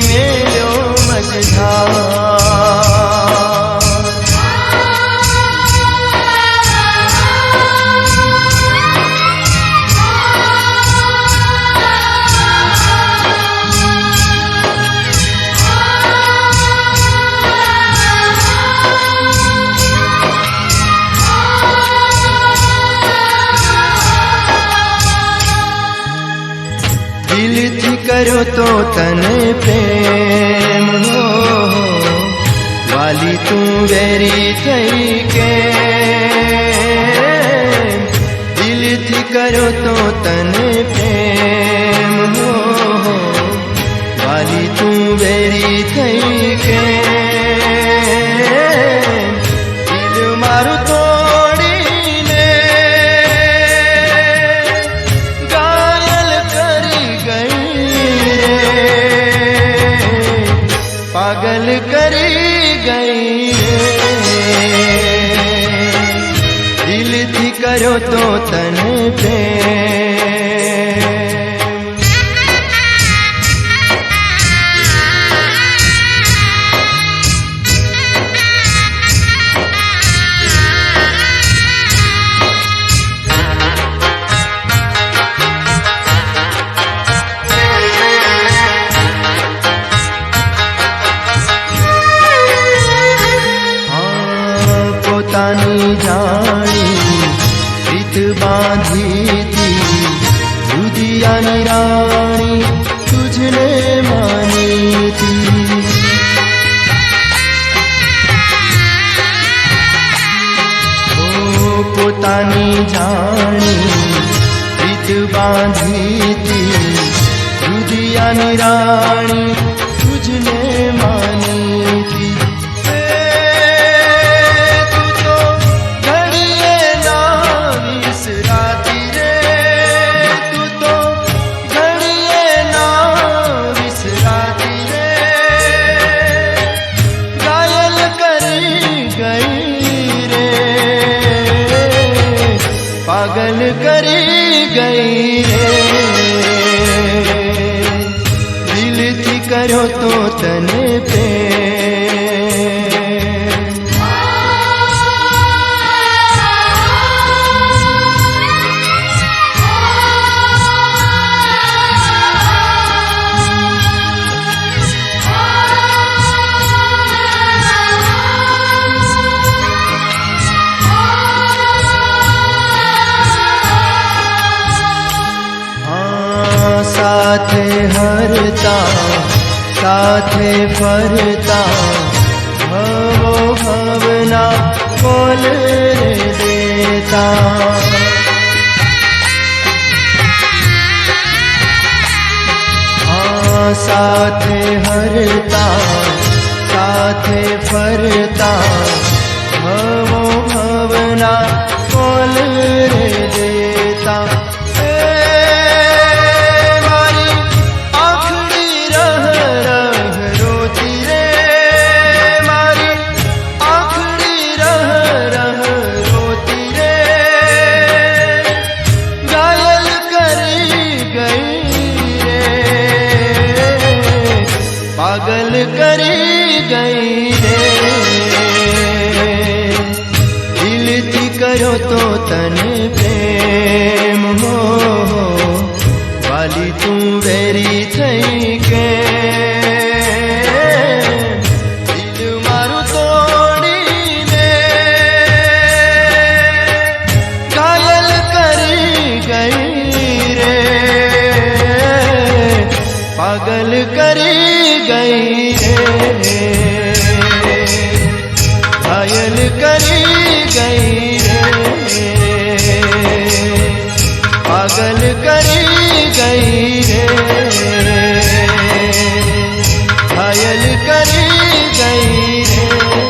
मेलो मझधार। दिलथी करो तो तने प्रेम हो, वाली तू वेरी थई के। दिलथी करो तो तने प्रेम हो, वाली तू वेरी थई के। दिल मारू तोड़ीने घायल करी गई रे, पागल करी गई रे। दिल थी करो तो तने प्रेम। પોતાની જાણી રીત બાંધી તી, દુધિયાની રાણી તુજને માની તી। પોતાની જાણી રીત બાંધી તી, દુધિયાની રાણી તુજને માની તી। पागल करी गई रे, दिल थी करो तो तने प्रेम। साथे हरता साथे फरता, भवो भवना खोल देता। साथे हरता साथे फरता, भवो भवना खोल देता। पागल करी गई रे, दिल थी करो तो तने प्रेम हो, वाली तू वेरी थई के। दिल मारू तोड़ीने घायल करी गई रे, पागल करी गई रे, घायल करी गई रे, पागल करी गई रे, घायल करी गई रे।